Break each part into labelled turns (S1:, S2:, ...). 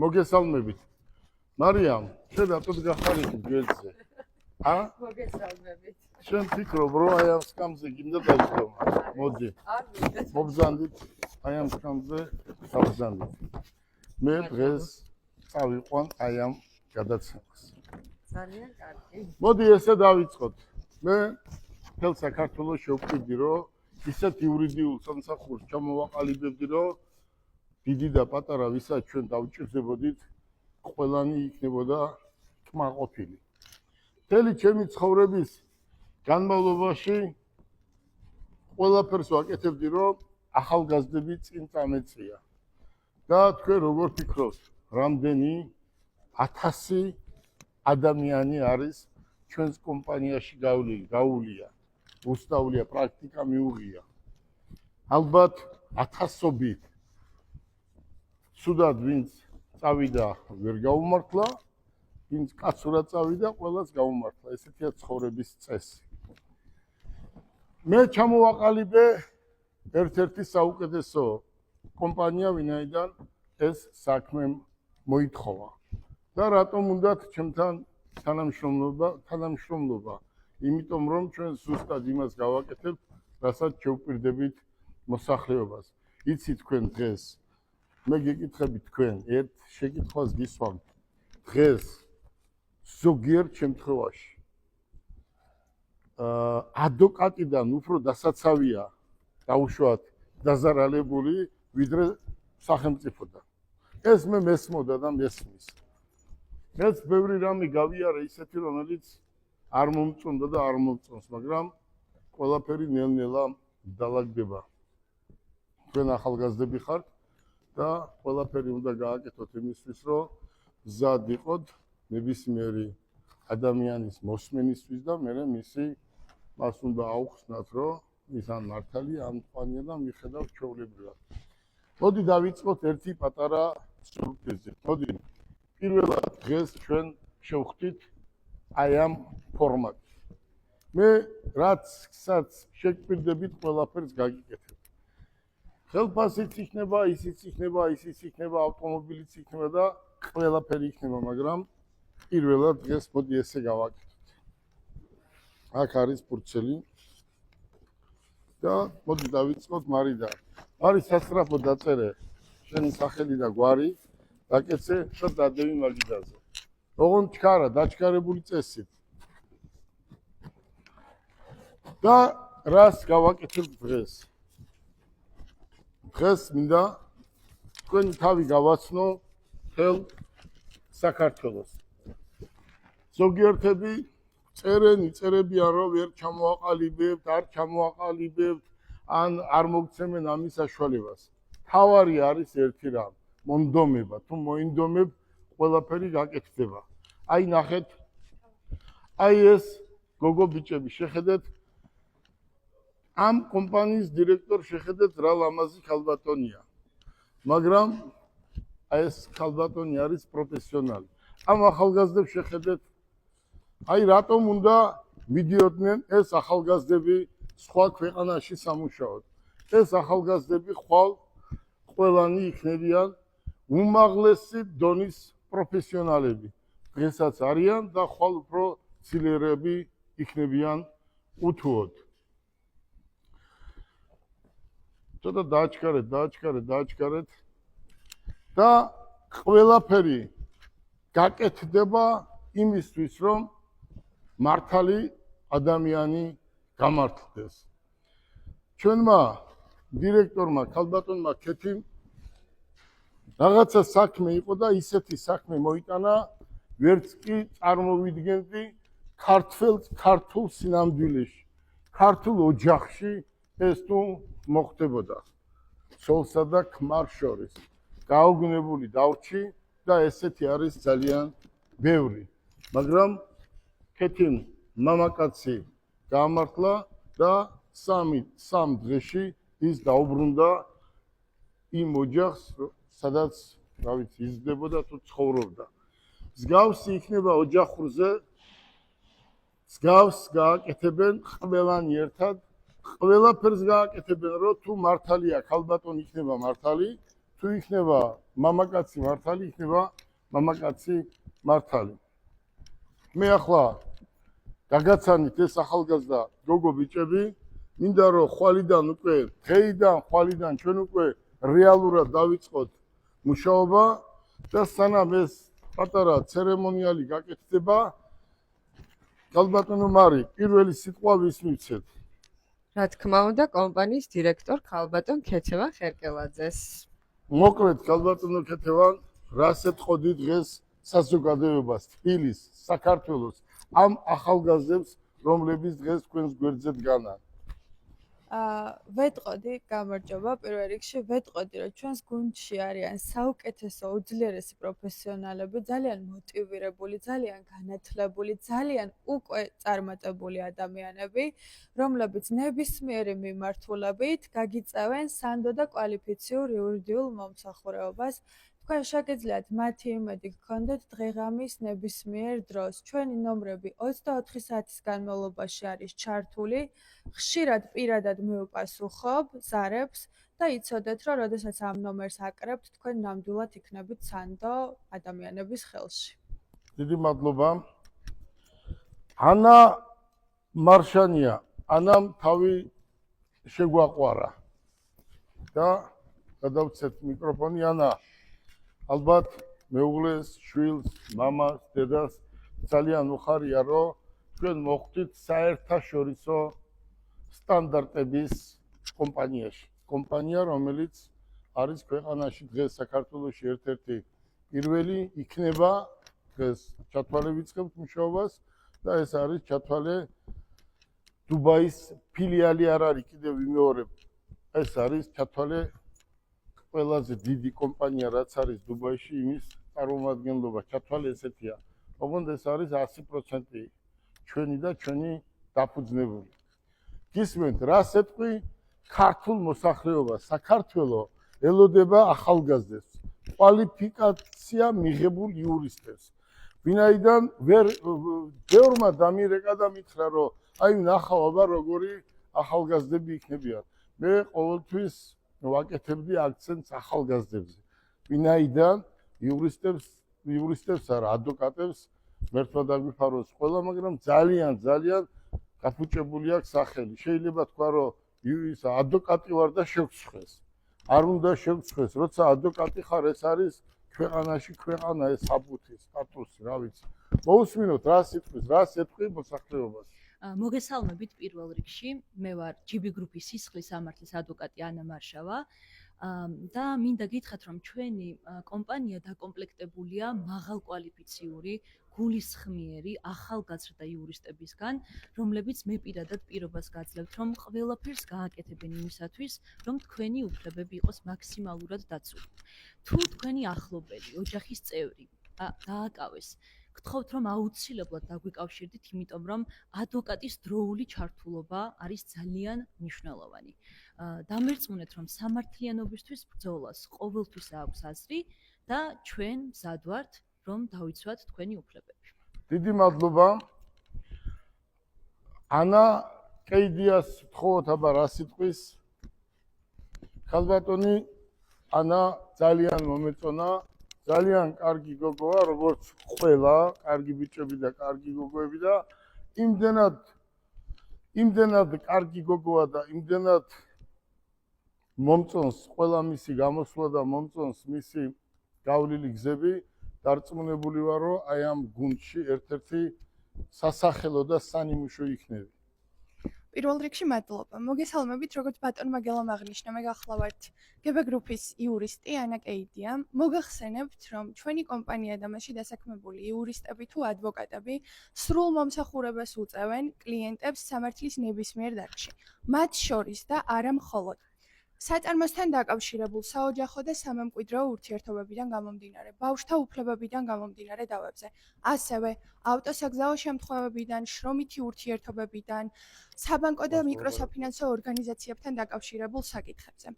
S1: მოგესალმებით. მარიამ, შენ რატოდ გახარით გვერდზე?
S2: მოგესალმებით.
S1: შენ ფიქრობ, რომ აი ამ სკამზე გინდა დაიწყო? მოდი. მოგზანდით აი ამ სკამზე დავზანდით. მე დღეს წავიყვან აი ამ გადაცემას.
S2: ძალიან კარგი.
S1: მოდი ესე დავიწყოთ. მე მთელ საქართველოს შევხვდი, რომ ისეთ იურიდიულ სამსახურს ჩამოვაყალიბებდი, რომ დიდი და პატარა ვისაც ჩვენ დავჭირდებოდით, ყველანი იქნებოდა კმაყოფილი. მთელი ჩემი ცხოვრების განმავლობაში ყველაფერს ვაკეთებდი, რომ ახალგაზრდები წინ წამეწია. და თქვენ როგორ ფიქრობთ, რამდენი 1000 ადამიანი არის ჩვენს კომპანიაში გაუვლია, უსწავლია, პრაქტიკა მიუღია. ალბათ 1000-ობით. სუდად ვინც წავიდა, ვერ გაუმართლა, ვინც კაცურად წავიდა, ყველას გაუმართლა. ესეთია ცხოვრების წესი. მე ჩამოვაყალიბე ერთ-ერთი საუკეთესო კომპანია, ვინაიდან ეს საქმე მოითხოვა. და რატომ უნდათ ჩემთან თანამშრომლობა? იმიტომ რომ ჩვენ ზუსტად იმას გავაკეთებთ, რასაც შევპირდებით მოსახლეობას. იცით თქვენ დღეს მე გეკითხებით თქვენ ერთ შეკითხვას გისვამთ. დღეს ზოგიერთ შემთხვევაში ადვოკატიდან უფრო დასაცავია დაუშვათ დაზარალებული ვიდრე სახელმწიფოდან. ეს მე მესმოდა და მესმის. მეც ბევრი რამე გავიარე ისეთი, რომელიც არ მომწონდა და არ მომწონს, მაგრამ ყველაფერი ნელ-ნელა დალაგდება. თქვენ ახალგაზრდები ხართ და ყველაფერი უნდა გააკეთოთ იმისთვის, რომ მზად იყოთ ნებისმიერი ადამიანის მოსმენისთვის და მე მას უნდა აუხსნათ, რომ ის ან მართალია, ან მწვანეა და მიხედავ ჩვეულებრივად. მოდი დავიწყოთ ერთი პატარა სიურპრიზით. მოდი პირველად დღეს ჩვენ შევხვდით აი ამ ფორმატში. მე რაცაც შეგპირდებით, ყველაფერს გაგიკეთებ. ხელფასიც იქნება, ისიც იქნება, ავტომობილიც იქნება და ყველაფერი იქნება, მაგრამ პირველად დღეს მოდი ესე გავაკეთოთ. აქ არის ფურცელი და მოდი დავიწყოთ მარიდან. არის სასწრაფო დაწერე შენი სახელი და გვარი, დაკეცე და დადევი მაგიდაზე. ოღონდ ჩქარა, დაჩქარებული წესით. და რას გავაკეთებთ დღეს? დღეს მინდა თქვენი თავი გავაცნო მთელ საქართველოს. ზოგიერთები იწერებიან, რომ ვერ ჩამოაყალიბებთ, არ ჩამოაყალიბებთ, ან არ მოგცემენ ამის საშუალებას. თავარი არის ერთი რამ, მონდომება. თუ მოინდომებ, ყველაფერი გაკეთდება. აი ნახეთ, აი ეს გოგო ბიჭები, შეხედეთ, ამ კომპანიის დირექტორ შეხედეთ რა ლამაზი ქალბატონია. მაგრამ აი ეს ქალბატონი არის პროფესიონალი. ამ ახალგაზრდებს შეხედეთ, აი რატომ უნდა მიდიოდნენ ეს ახალგაზრდები სხვა ქვეყანაში სამუშაოდ. ეს ახალგაზრდები ხვალ ყველანი იქნებიან უმაღლესი დონის პროფესიონალები. დღესაც არიან და ხვალ უფრო ცილერები იქნებიან უთუოდ. ცოტა დააჩქარეთ და ყველაფერი გაკეთდება იმისთვის, რომ მართალი ადამიანი გამართლდეს. ჩვენმა დირექტორმა, ქალბატონმა ქეთიმ რაღაცა საქმე იყო და ისეთი საქმე მოიტანა, ვერც კი წარმოვიდგენდი ქართულ სინამდვილეში, ქართულ ოჯახში ეს თუ მოხდებოდა. ცოლსა და ქმარს შორის გაუგნებული დავრჩი და ესეთი არის ძალიან ბევრი. მაგრამ ქეთიმ მამაკაცი გაამართლა და სამ დღეში ის დაუბრუნდა იმ ოჯახს, სადაც იზრდებოდა თუ ცხოვრობდა. მსგავსი იქნება ოჯახურზე, მსგავს გააკეთებენ ყველანი ერთად, ყველაფერს გააკეთებენ, რომ თუ მართალია ქალბატონი იქნება მართალი, თუ იქნება მამაკაცი მართალი იქნება მამაკაცი მართალი. მე ახლა გაგაცანით ეს ახალგაზრდა გოგო ბიჭები, მინდა რომ ხვალიდან უკვე ხვალიდან ჩვენ უკვე რეალურად დავიწყოთ მუშაობა და სანამ ეს პატარა ცერემონიალი გაკეთდება, ქალბატონო მარი, პირველი სიტყვა ვის მივცეთ?
S2: რა თქმა უნდა, კომპანიის დირექტორ ქალბატონ ქეთევან ხერკელაძეს.
S1: მოკლედ, ქალბატონო ქეთევან, რას ეთყოდი დღეს საზოგადოებას, თბილის, საქართველოს ამ ახალგაზრდებს, რომლებიც დღეს თქვენს გვერდზე დგანან?
S3: ვეტყოდი, გამარჯობა, პირველ რიგში ვეტყოდი, რომ ჩვენს გუნდში არიან საუკეთესო, უძლიერესი პროფესიონალები, ძალიან მოტივირებული, ძალიან განათლებული, ძალიან უკვე წარმატებული ადამიანები, რომლებიც ნებისმიერი მიმართულებით გაგიწევენ სანდო და კვალიფიციურ იურიდიულ მომსახურეობას. თქვენ შეგიძლიათ მათი იმედი გქონდეთ დღეღამის ნებისმიერ დროს. ჩვენი ნომრები 24 საათის განმავლობაში არის ჩართული. ხშირად პირადად მივპასუხობ ზარებს და იცოდეთ, რომ როდესაც ამ ნომერს აკრებთ, თქვენ ნამდვილად იქნებით სანდო ადამიანების ხელში.
S1: დიდი მადლობა. ანა მარშანია, ანამ თავი შეგვაყვარა და გადავცეთ მიკროფონი. ანა, ალბათ მეუღლეს, შვილს, მამას, დედას ძალიან უხარია, რომ თქვენ მოხვდით საერთაშორისო სტანდარტების კომპანიაში. კომპანია, რომელიც არის ქვეყანაში დღეს საქართველოში ერთ-ერთი პირველი იქნება, დღეს ჩათვალე ვიწყებთ მუშაობას და ეს არის ჩათვალე დუბაის ფილიალი არ არის კიდევ ვიმეორებ. ეს არის ჩათვალე ყველაზე დიდი კომპანია, რაც არის დუბაიში, იმის წარმომადგენლობა. ჩათვალე ესეთია. ოღონდ ეს არის 100% ჩვენი და ჩვენი დაფუძნებული. გისმენთ, რას ეთქვი? ქართულ მოსახლეობას. საქართველო ელოდება ახალგაზრდებს, კვალიფიკაცია მიღებულ იურისტებს. ვინაიდან ბევრმა დამირეკა და მითხრა, რომ აი ნახავ აბა როგორი ახალგაზრდები იქნებიან. მე ყოველთვის ვაკეთებდი აქცენტს ახალგაზრდებზე. ვინაიდან იურისტებს არა, ადვოკატებს მერთვა დაგვიფაროს ყველა, მაგრამ ძალიან გაფუჭებული აქვს სახელი. შეიძლება თქვა, რომ ის ადვოკატი ვარ და შევცხვეს. არ უნდა შევცხვეს, როცა ადვოკატი ხარ, ეს არის ქვეყანაში ქვეყანა, ეს საბუთი, სტატუსი, რა ვიცი. მოусმინოთ, რა სიტყვის, რა ეთქვი მოსახლეობას.
S4: მოგესალმებით პირველ რიგში. მე ვარ GB გრუპის სისხლის სამართლის ადვოკატი ანა მარშავა და მინდა გითხრათ, რომ ჩვენი კომპანია დაკომპლექტებულია მაღალკვალიფიციური, გულისხმიერი, ახალგაზრდა იურისტებისგან, რომლებიც მე პირადად პირობას გაძლევთ, რომ ყველაფერს გააკეთებენ იმისათვის, რომ თქვენი უფლებები იყოს მაქსიმალურად დაცული. თუ თქვენი ახლობელი, ოჯახის წევრი დააკავეს, გთხოვთ, რომ აუცილებლად დაგვიკავშირდით, იმიტომ რომ ადვოკატის დროული ჩართულობა არის ძალიან მნიშვნელოვანი. დამერწმუნეთ, რომ სამართლიანობისთვის ბრძოლას ყოველთვის აქვს აზრი და ჩვენ მზად ვართ, რომ დავიცვათ თქვენი უფლებები.
S1: დიდი მადლობა. ანა კეიდიას ვთხოვოთ, აბა რა სიტყვის? ქალბატონი ანა ძალიან მომეწონა. ძალიან კარგი გოგოა, როგორც ყველა კარგი ბიჭები და კარგი გოგოები და იმდენად კარგი გოგოა და იმდენად მომწონს ყველა მისი გამოსვლა და მომწონს მისი გავლილი გზები, დარწმუნებული ვარ, რომ აი ამ გუნდში ერთ-ერთი სასახელო და სანიმუშო იქნები.
S5: პირველ რიგში მადლობა. მოგესალმებით, როგორც ბატონმა გელამ აღნიშნა, მე გახლავართ GB გრუპის იურისტი ანა კეიდია. მოგახსენებთ, რომ ჩვენი კომპანია და მასში დასაქმებული იურისტები თუ ადვოკატები სრულ მომსახურებას უწევენ კლიენტებს სამართლის ნებისმიერ დარგში. მათ შორის და არა მხოლოდ საწარმოსთან დაკავშირებულ საოჯახო და სამემკვიდრეო ურთიერთობებიდან გამომდინარე, ბავშვთა უფლებებიდან გამომდინარე დავებზე, ასევე ავტოსაგზაო შემთხვევებიდან, შრომითი ურთიერთობებიდან, საბანკო და მიკროსაფინანსო ორგანიზაციებთან დაკავშირებულ საკითხებზე.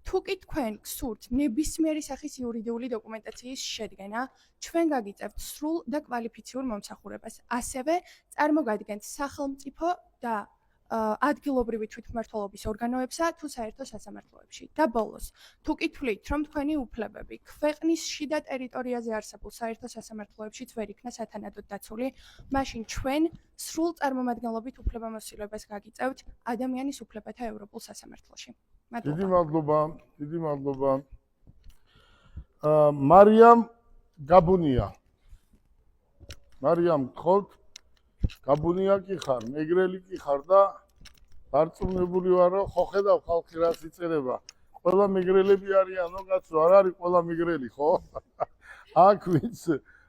S5: თუ კი თქვენ გსურთ ნებისმიერი სახის იურიდიული დოკუმენტაციის შედგენა, ჩვენ გაგიწევთ სრულ და კვალიფიციურ მომსახურებას. ასევე წარმოგადგენთ სახელმწიფო და ადგილობრივი თვითმმართველობის ორგანოებსა თუ საერთო სასამართლოებში. და ბოლოს, თუ კი თვლით, რომ თქვენი უფლებები ქვეყნის შიდა ტერიტორიაზე არსებულ საერთო სასამართლოებშიც ვერ იქნა სათანადოდ დაცული, მაშინ ჩვენ სრულ წარმომადგენლობით უფლებამოსილებას გაგიწევთ ადამიანის უფლებათა ევროპულ სასამართლოში.
S1: დიდი მადლობა, დიდი მადლობა. მარიამ გაბუნია. მარიამ, გთხოვთ, გაბუნია კი ხარ, მეგრელი კი ხარ და დარწმუნებული ვარ, რომ ხო ხედავ ხალხი რას იწერება. ყველა მეგრელები არიანო, კაცო, არ არის ყველა მეგრელი, ხო? აქ ვინც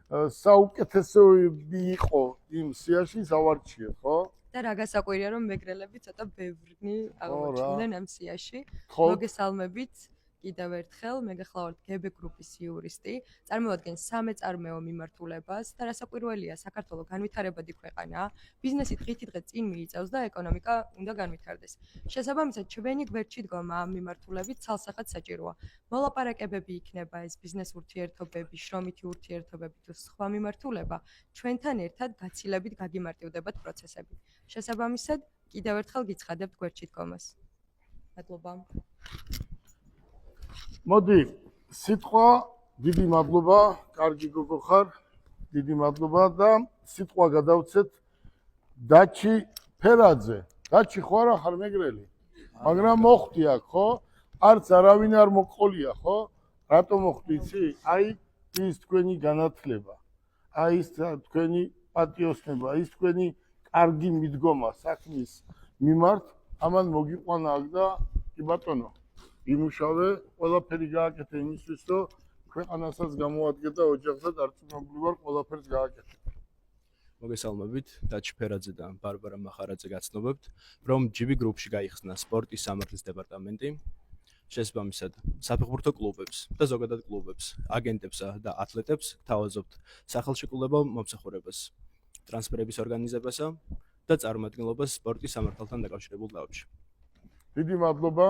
S1: საუკეთესოები იყო იმ სიაში გავარჩიეთ, ხო?
S2: და რა გასაკვირია რომ მეგრელები ცოტა ბევრნი აღმოჩნდნენ ამ სიაში.
S1: ხო.
S2: მოგესალმებით კიდევ ერთხელ, მე გახლავართ GB გრუპის იურისტი, წარმოადგენს სამეწარმეო მიმართულებას და რასაკვირველია, საქართველოს განვითარებადი ქვეყანაა, ბიზნესი დღითიდღე წინ მიიწევს და ეკონომიკა უნდა განვითარდეს. შესაბამისად, ჩვენი გვერდში დგომა ამ მიმართულებით ცალსახად საჭიროა. მოლაპარაკებები იქნება ეს ბიზნეს ურთიერთობები, შრომითი ურთიერთობები თუ სხვა მიმართულება, ჩვენთან ერთად გაცილებით გაგიმარტივდებათ პროცესები. შესაბამისად, კიდევ ერთხელ გიცხადებთ გვერდში დგომას. მადლობა.
S1: მოდი, სიტყვა, დიდი მადლობა, კარგი გოგო ხარ, დიდი მადლობა და სიტყვა გადავცეთ დაჩი ფერაძე. დაჩი ხო არა ხარ მეგრელი? მაგრამ მოხვდი აქ, ხო? არც არავინ არ მოყოლია, ხო? რატო მოხვდი იცი? აი ის თქვენი განათლება, აი ის თქვენი პატიოსნება, ის თქვენი კარგი მიდგომა საქმის მიმართ, ამან მოგიყვანა აქ და კი ბატონო იმუშავე, ყველაფერი გააკეთე იმისთვის, რომ ქვეყანასაც გამოადგე და ოჯახსაც დარწმუნებული ვარ, ყველაფერს გააკეთე.
S6: მოგესალმებით, დაჩი ფერაძე და ბარბარა მახარაძე გაცნობებთ, რომ GB გრუპში გაიხსნა სპორტის სამართლის დეპარტამენტი, შესაბამისად საფეხბურთო კლუბებს და ზოგადად კლუბებს, აგენტებსა და ათლეტებს გთავაზობთ სახელშეკრულებო მომსახურებას, ტრანსფერების ორგანიზებასა და წარმომადგენლობას სპორტის სამართალთან დაკავშირებულ დარგში.
S1: დიდი მადლობა.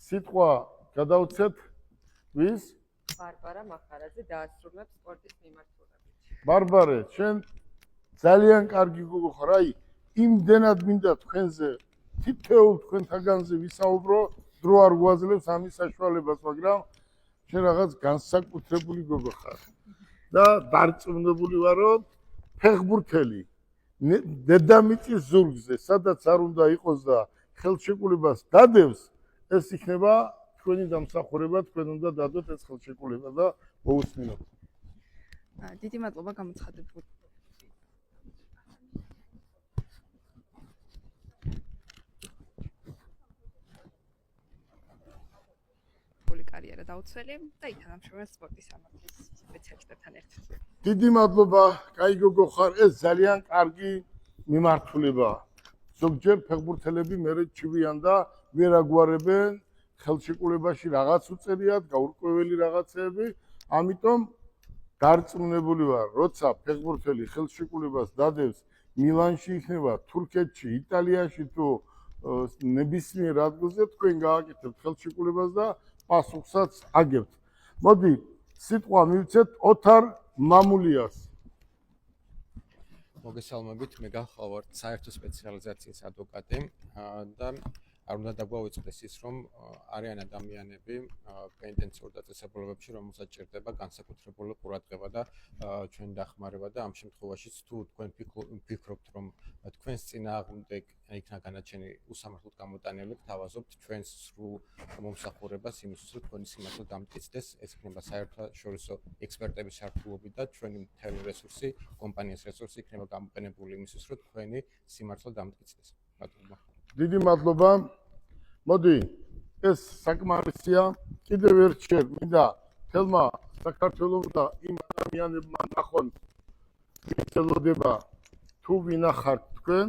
S1: სიტყვა გადავცეთ ვის?
S2: ბარბარა მახარაძე დაასრულებს სპორტის მიმართულებით.
S1: ბარბარე, შენ ძალიან კარგი გოგო ხარ, აი იმდენად მინდა თქვენზე თითოეულ თქვენთაგანზე ვისაუბრო, დრო არ გვაძლევს ამის საშუალებას, მაგრამ შენ რაღაც განსაკუთრებული გოგო ხარ. და დარწმუნებული ვარ, რომ ფეხბურთელი დედამიწის ზურგზე, სადაც არ უნდა იყოს და ხელშეკრულებას დადევს, ეს იქნება თქვენი დამსახურება, თქვენ უნდა დადოთ ეს ხელშეკრულება და მოусმინოთ.
S5: დიდი მადლობა გამოცხადებულ. კარიერა დაუცველი და ითანამშრომლებს სპორტის სამართლის სპეციალისტებთან ერთად.
S1: დიდი მადლობა, კაი გოგო ხარ, ეს ძალიან კარგი მიმართულებაა. ზოგჯერ ფეხბურთელები მერე ჩივიან და ვერ აგვარებენ ხელშეკრულებაში რაღაც უწერიათ, გაურკვეველი რაღაცეები, ამიტომ დარწმუნებული ვარ, როცა ფეხბურთელი ხელშეკრულებას დადევს მილანში იქნება, თურქეთში, იტალიაში თუ ნებისმიერ ადგილზე თქვენ გააკეთებთ ხელშეკრულებას და პასუხსაც აგებთ. მოდი, სიტყვა მივცეთ ოთარ მამულიას.
S7: მოგესალმებით, მე გახლავართ საერთო სპეციალიზაციის ადვოკატი და არ უნდა დაგვაუწყდეს ის, რომ არიან ადამიანები პენტენციურ დაწესებულებებში, რომელსაც ჭირდება განსაკუთრებული ყურადღება და ჩვენი დახმარება და ამ შემთხვევაშიც თუ თქვენ ფიქრობთ, რომ თქვენს წინააღმდეგ იქნა განაჩენი უსამართლოდ გამოტანილი, გთავაზობთ ჩვენს სრულ მომსახურებას იმისთვის, რომ თქვენი სიმართლე დამტკიცდეს, ეს იქნება საერთაშორისო ექსპერტების სართულობით და ჩვენი მთელი რესურსი, კომპანიის რესურსი იქნება გამოყენებული იმისთვის, რომ თქვენი სიმართლე დამტკიცდეს. მადლობა.
S1: დიდი მადლობა. მოდი, ეს საკმარისია. კიდევ ერთხელ მინდა თელმა საქართველოს და იმ ადამიანებმა ნახონ მიცელოდება თუ ვინახართ თქვენ.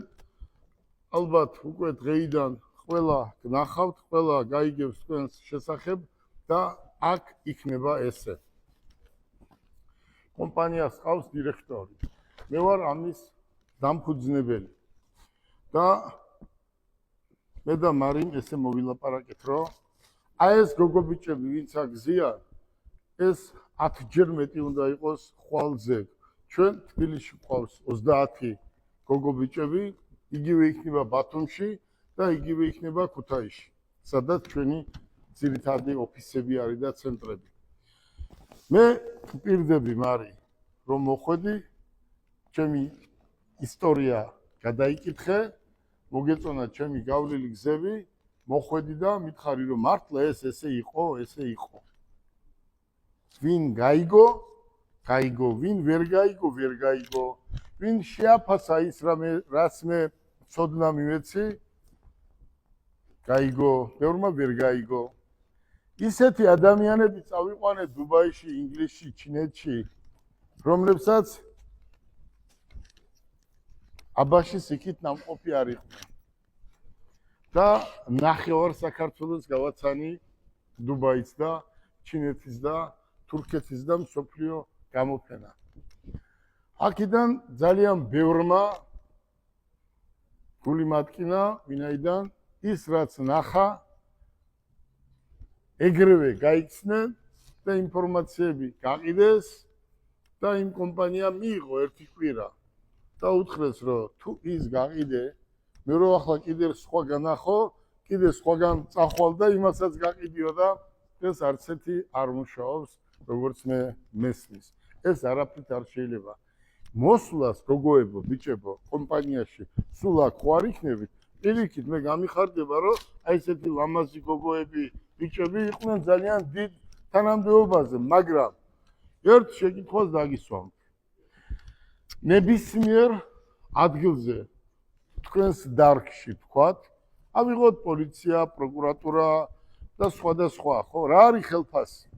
S1: ალბათ უკვე დღეიდან ყველა გნახავთ, ყველა გაიგებს თქვენს შესახებ და აქ იქნება ესე. კომპანიას ყავს დირექტორი. მე ვარ ამის დამფუძნებელი. და მე და მარიმ ესე მოვილაპარაკეთ, რომ აი ეს გოგობიჭები, ვინც აქ ზიან, ეს 10-ჯერ მეტი უნდა იყოს ხვალზე. ჩვენ თბილისში ყავს 30 გოგობიჭები, იგივე იქნება ბათუმში და იგივე იქნება ქუთაისში, სადაც ჩვენი ძირითადი ოფისები არის და ცენტრები. მე ვპირდები, მარი, რომ მოხვედი, ჩემი ისტორია გადაიკითხე, მოგეწონა ჩემი გავლილი გზები, მოხვედი და მითხარი, რომ მართლა ესე იყო. ვინ გაიგო, გაიგო, ვინ ვერ გაიგო, ვინ შეაფასა ის რაც მე ცოდნა მივეცი, გაიგო, ბევრმა ვერ გაიგო. ისეთი ადამიანები წავიყვანე დუბაიში, ინგლისში, ჩინეთში, რომლებსაც აბაშის იქით ნამყოფი არ იყვნენ. და ნახევარ საქართველოს გავაცანი დუბაიც და ჩინეთის და თურქეთის და მსოფლიო გამოფენა. აქედან ძალიან ბევრმა გული მატკინა, ვინაიდან ის რაც ნახა, ეგრევე გაიქცნენ და ინფორმაციები გაყიდეს და იმ კომპანიამ მიიღო ერთი კვირა და უთხრეს, რომ თუ ის გაყიდე, მე რო ახლა კიდე სხვა განახო, კიდე სხვაგან წახვალ და იმასაც გაყიდიო და ეს არც ერთი არ მუშაობს, როგორც მე მესმის. ეს არაფრით არ შეიძლება. მოსვლას გოგოებო, ბიჭებო, კომპანიაში სულ აქ ხო არ იქნებით? პირიქით მე გამიხარდება, რომ აი ესეთი ლამაზი გოგოები, ბიჭები იყვნენ ძალიან დიდ თანამდებობაზე, მაგრამ ერთ შეკითხვას დაგისვამთ. ნებისმიერ ადგილზე თქვენს დარგში თქვათ, ავიღოთ პოლიცია, პროკურატურა და სხვა, ხო? რა არის ხელფასი?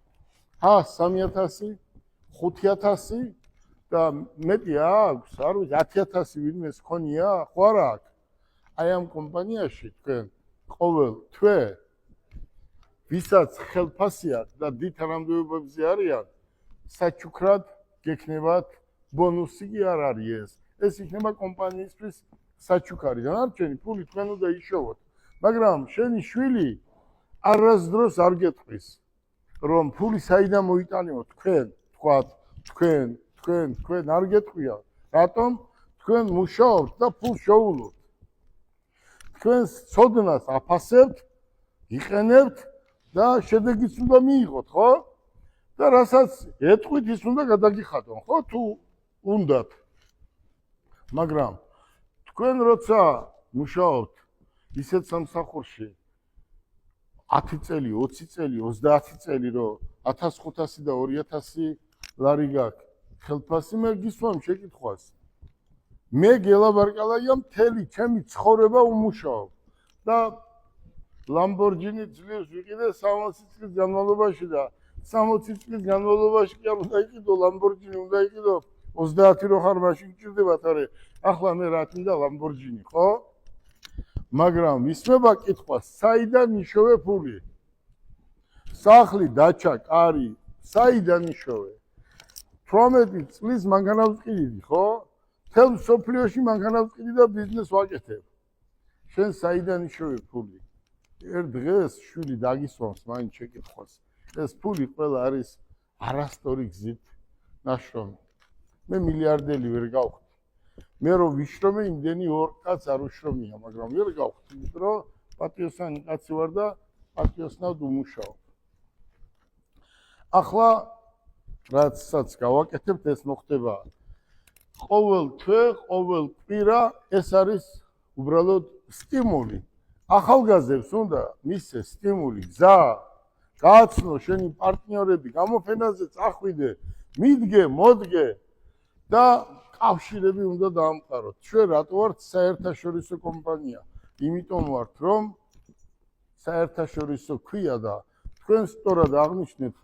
S1: 3000, 5000 და მეტი აქვს, არ ვიცი, 10000 ვინმეს ქონია, ხო არა აქვს? აი ამ კომპანიაში თქვენ ყოველ თვე ვისაც ხელფასი აქვს და დიდ თანამდებობებზე არიან, საჩუქრად გექნებათ ბონუსი კი არ არის ეს. ეს იქნება კომპანიისთვის საჩუქარი. დანარჩენი ფული თქვენ უნდა იშოვოთ. მაგრამ შენი შვილი არასდროს არ გეტყვის, რომ ფული საიდან მოიტანეო თქვენ, თქვათ, თქვენ არ გეტყვია. რატომ? თქვენ მუშაობთ და ფულს შოულობთ. თქვენს ცოდნას აფასებთ, იყენებთ და შედეგიც უნდა მიიღოთ, ხო? და რასაც ეტყვით, ის უნდა გადაგიხადონ, ხო? თუ უნდათ. მაგრამ თქვენ როცა მუშაობთ ისეთ სამსახურში 10 წელი, 20 წელი, 30 წელი, რომ 1500 და 2000 ლარი გაქვს ხელფასი, მე გისვამ შეკითხვას. მე გელაბარკალაია მთელი ჩემი ცხოვრება უმუშაობ და ლამბორჯინი ძლივს ვიყიდე 60 წლის განმავლობაში და 60 წლის განმავლობაში კი არ უნდა იყიდო ლამბორჯინი, უნდა იყიდო 30 რო ხარ მაშინ გჭირდებათ, არა? ახლა მე რა თქმა უნდა ლამბორჯინი, ხო? მაგრამ ისმება კითხვა, საიდან იშოვე ფული? სახლი, დაჩა, კარი, საიდან იშოვე? 18 წლის მანქანავწყიდი, ხო? თელ სოფლიოში მანქანავწყიდი და ბიზნეს ვაკეთებ. შენ საიდან იშოვე ფული? ერთ დღეს შვილი დაგისვამს მაინც შეკითხვას. ეს ფული ყველა არის არასწორი გზით ნაშრომი. მე მილიარდელი ვერ გავხდი. მე რო ვიშრომე, იმდენი ორ კაც არ უშრომია, მაგრამ ვერ გავხდი, იმიტომ რომ პატიოსანი კაცი ვარ და პატიოსნად უმუშაობ. ახლა რაცაც გავაკეთებთ, ეს მოხდება ყოველ თვე, ყოველ კვირა, ეს არის უბრალოდ სტიმული. ახალგაზრდებს უნდა მისცე სტიმული, გზა, გააცნო შენი პარტნიორები, გამოფენაზე წახვიდე, მიდგე, მოდგე და კავშირები უნდა დაამყაროთ. ჩვენ რატო ვართ საერთაშორისო კომპანია? იმიტომ ვართ, რომ საერთაშორისო ქვია და თქვენ სწორად აღნიშნეთ,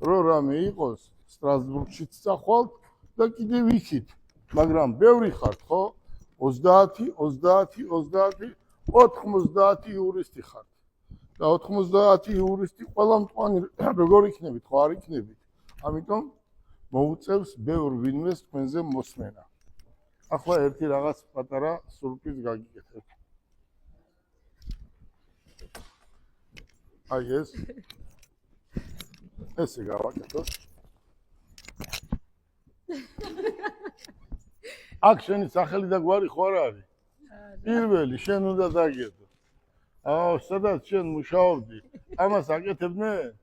S1: რომ რამე იყოს სტრასბურგშიც წახვალთ და კიდევ იქით. მაგრამ ბევრი ხართ, ხო? 30, 90 იურისტი ხართ. და 90 იურისტი ყველა მწვანე როგორ იქნებით, ხო არ იქნებით? ამიტომ მოუწევს ბევრ ვინმეს თქვენზე მოსმენა. ახლა ერთი რაღაც პატარა სურპრიზი გაგიკეთებთ. აი ესე გავაკეთოთ. აქ შენი სახელი და გვარი ხო არ არის? პირველი შენ უნდა დაგედო. აუ, სადაც შენ მუშაობდი? ამას აკეთებდნენ?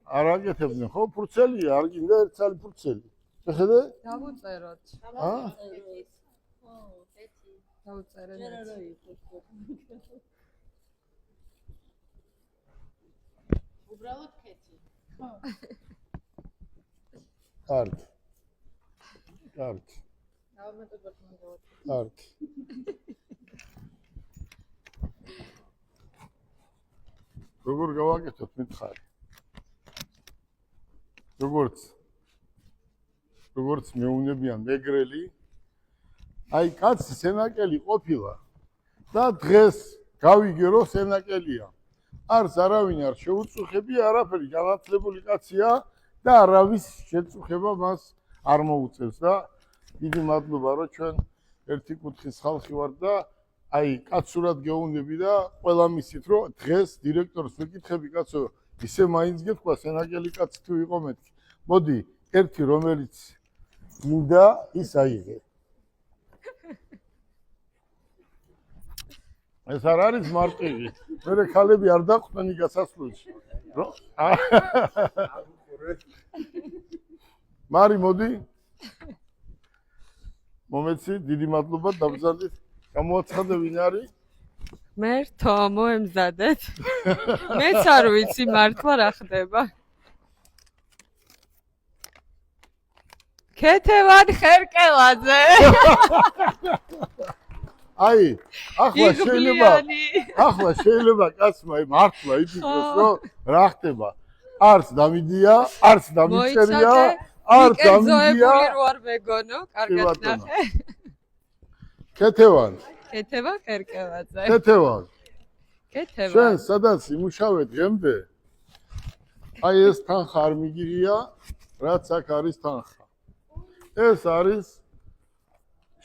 S1: არ აკეთებდნენ, ხო? ფურცელია, არ გინდა ერთ წალი ფურცელი. შეხედე?
S2: დავუწეროთ.
S1: აა?
S2: დავუწერეთ.
S8: უბრალოდ ქეთი.
S1: კარგი. კარგი.
S8: დავამატებოთ მოგავთ.
S1: კარგი. როგორ გავაკეთოთ მითხარი? როგორც მეუნებიან მეგრელი, აი კაცი სენაკელი ყოფილა და დღეს გავიგე რომ სენაკელია. არც არავინ არ შეუწუხებია, არაფერი განათლებული კაცია და არავის შეწუხება მას არ მოუწევს და დიდი მადლობა რომ ჩვენ ერთი კუთხის ხალხი ვართ და აი კაცურად გეუნები და ყველა მისით რომ დღეს დირექტორს ვეკითხები კაცო ისე მაინც გეთქვა სენაკელი კაცი თუ იყო მეთქი. მოდი ერთი რომელიც მინდა ის აიღე. ეს არ არის მარტივი. მე ქალები არ დაყვნენ გასასვლელში. რომ მარი მოდი. მომეცი, დიდი მადლობა დაბრძანდით. გამოაცხადე ვინ არის?
S2: მე თომო ემზადეთ. მეც არ ვიცი მართლა რა ხდება. ქეთევან ხერკელაძე.
S1: აი, ახლა შეიძლება კაცმა მართლა იფიქროს, რომ რა ხდება. არც დამიდია, არც დამიწერია, არც დამიდია.
S2: რო არ მეგონო, კარგად ნახე.
S1: ქეთევან
S2: ხერკელაძე.
S1: ქეთევან.
S2: ქეთევან.
S1: შენ სადაც იმუშავე დღემდე? აი ეს თანხა არ მიგიღია, რაც აქ არის თანხა. ეს არის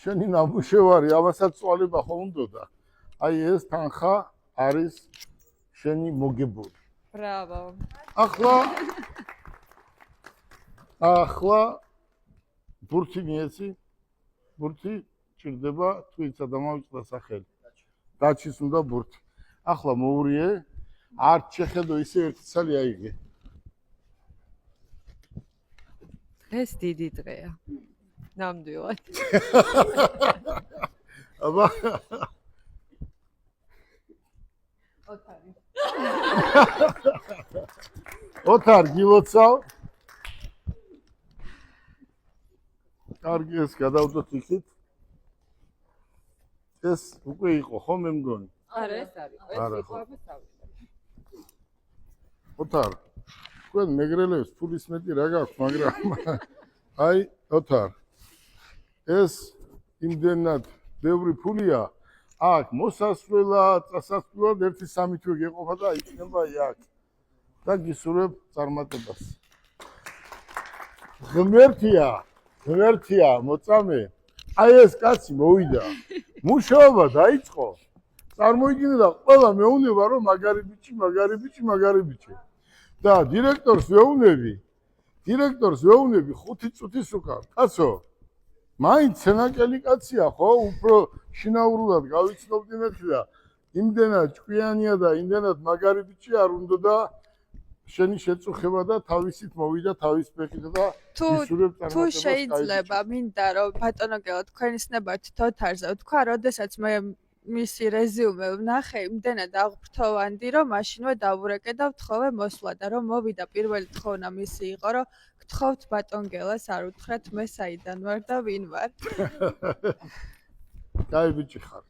S1: შენი ნამუშევარი, ამასაც წვალება ხომ უნდოდა. აი ეს თანხა არის შენი მოგებული.
S2: ბრავო.
S1: ახლა ბურთი მიეცი. ბურთი ჭირდება თვიცა დამავიწყდა სახელი. დაჩის უნდა ბურთი. ახლა მოურიე, არ შეხედო ისე ერთი ცალი აიღე.
S2: ეს დიდი დღეა. ნამდვილად.
S1: აბა ოთარ გილოცავ. კარგი ეს გადავდოთ იქით. ეს უკვე იყო ხო მე მგონი?
S2: არა ეს არის. ეს იყო აბესავი.
S1: ოთარ თქვენ მეგრელებს ფულის მეტი რა გაქვთ, მაგრამ აი ოთარ ეს იმდენად ბევრი ფულია, აქ მოსასვლელად, წასასვლელად 1-3 თვე გეყოფა და იქნება აქ. და გისურვებ წარმატებას. ღმერთია, მოწამე. აი ეს კაცი მოვიდა. მუშაობა დაიწყო. წარმოიდგინე და ყველა მეუნება რომ მაგარი ბიჭი. და დირექტორს ვეუნები 5 წუთის უკან. კაცო, მაინც სენაკელი კაცია ხო? უფრო შინაურულად გავიცნობდი მეთქი და იმდენად ჭკვიანია და იმდენად მაგარი ბიჭი არ უნდა და შენი შეწუხება და თავისით მოვიდა თავის ფეხით და ისურვებ წარმატებას.
S3: თუ შეიძლება მინდა რომ ბატონო გელა თქვენის ნებართ თოთარზე თქვა, როდესაც მე მისი რეზიუმე ვნახე, იმდენად აღფრთოვანდი, რომ მაშინვე დავურეკე და ვთხოვე მოსვლა და რომ მოვიდა პირველი თხოვნა მისი იყო, რომ გთხოვთ ბატონ გელას არ უთხრათ მე საიდან ვარ და ვინ ვარ.
S1: კაი ბიჭი ხარ.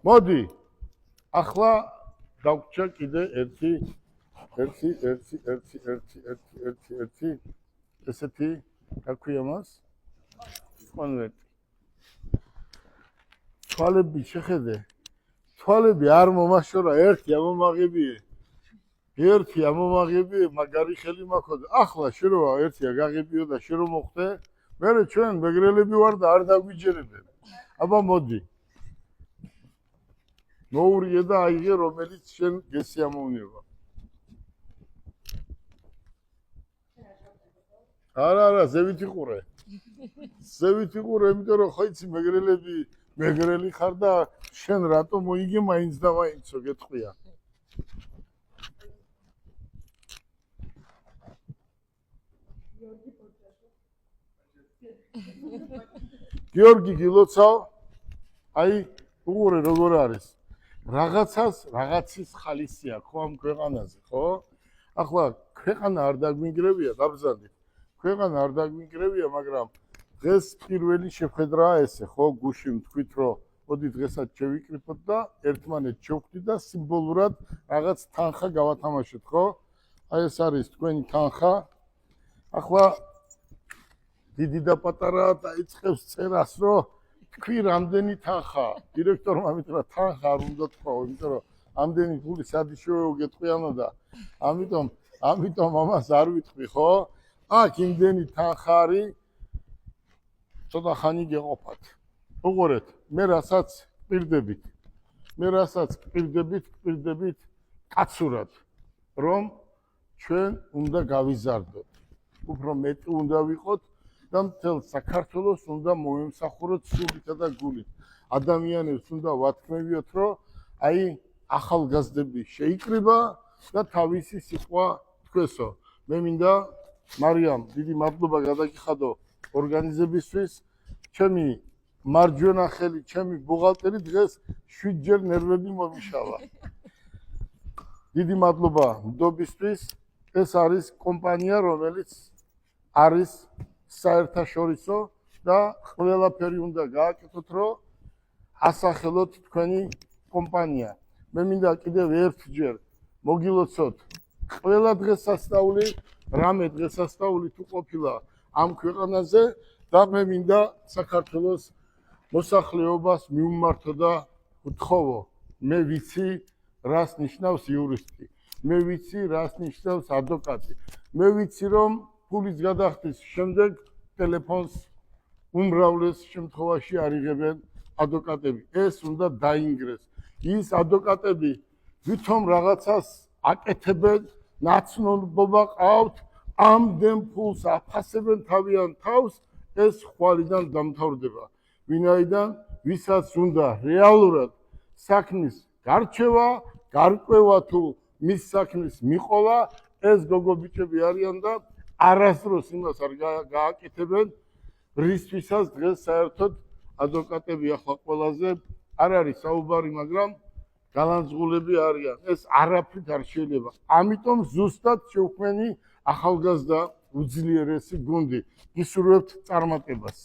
S1: მოდი. ახლა დაგვრჩა კიდე ერთი ესეთი გაქვია მას. კონვერტი. თვალები შეხედე. თვალები არ მომაშორა, ერთი ამომაღებიე, მაგარი ხელი მაქვს. ახლა შეროა ერთია გაღებიო და შერო მოხდე. მე ჩვენ მეგრელები ვარ და არ დაგვიჯერებენ. აბა მოდი. მოურიე და აიღე რომელიც შენ გესიამოვნება. არა, ზევით იყურე, იმიტომ რომ ხო იცი მეგრელები მეგრელი ხარ და შენ რატო მოიგე მაინც და მაინცო გეტყვია. გიორგი გილოცავ, აი უყურე როგორ არის. რაღაცის ხალისი აქვს ხო ამ ქვეყანაზე, ხო? ახლა ქვეყანა არ დაგვინგრევია, დაბრძანდით. ქვეყანა არ დაგვინგრევია, მაგრამ დღეს პირველი შეხვედრაა ესე, ხო? გუშინ თქვით, რომ მოდი დღესაც შევიკრიფოთ და ერთმანეთს შევხვდით და სიმბოლურად რაღაც თანხა გავათამაშოთ, ხო? აი ეს არის თქვენი თანხა. ახლა დიდი და პატარა დაიწყებს წერას, რომ თქვი რამდენი თანხაა. დირექტორმა მითხრა თანხა არ უნდა თქვა, იმიტომ რომ ამდენი ფული სადიშოვეო გეტყვიანო და ამიტომ ამას არ ვიტყვი, ხო? აქ იმდენი თანხა არის, ცოტა ხანი გეყოფათ. უყურეთ, მე რასაც გპირდებით კაცურად, რომ ჩვენ უნდა გავიზარდოთ. უფრო მეტი უნდა ვიყოთ და მთელ საქართველოს უნდა მოემსახუროთ სულითა და გულით. ადამიანებს უნდა ვათქმევიოთ, რომ აი ახალგაზრდები შეიკრიბა და თავისი სიტყვა თქვესო. მე მინდა მარიამ, დიდი მადლობა გადაგიხადო ორგანიზებისთვის. ჩემი მარჯვენა ხელი, ჩემი ბუღალტერი დღეს 7 ჯერ ნერვები მომიშალა. დიდი მადლობა მდობისთვის. ეს არის კომპანია, რომელიც არის საერთაშორისო და ყველაფერი უნდა გააკეთოთ, რომ ასახელოთ თქვენი კომპანია. მე მინდა კიდევ ერთჯერ მოგილოცოთ ყველა დღესასწაული, რამე დღესასწაული თუ ყოფილა ამ ქვეყანაზე და მე მინდა საქართველოს მოსახლეობას მიუმართო და ვთხოვო, მე ვიცი რას ნიშნავს იურისტი, მე ვიცი რას ნიშნავს ადვოკატი, მე ვიცი რომ ფულის გადახდის შემდეგ ტელეფონს უმრავლეს შემთხვევაში არ იღებენ ადვოკატები. ეს უნდა დაინგრეს. ის ადვოკატები ვითომ რაღაცას აკეთებენ, ნაცნობობა ყავთ, ამდენ ფულს აფასებენ თავიანთ თავს, ეს ხვალიდან დამთავრდება. ვინაიდან ვისაც უნდა რეალურად საქმის გარჩევა, გარკვევა თუ მის საქმის მიყოლა, ეს გოგო ბიჭები არიან და არასდროს იმას არ გააკეთებენ, რისთვისაც დღეს საერთოდ ადვოკატები ახლა ყველაზე არ არის საუბარი, მაგრამ გალანძღულები არიან. ეს არაფრით არ შეიძლება. ამიტომ ზუსტად შევქმენი ახალგაზრდა უძლიერესი გუნდი. გისურვებთ წარმატებას.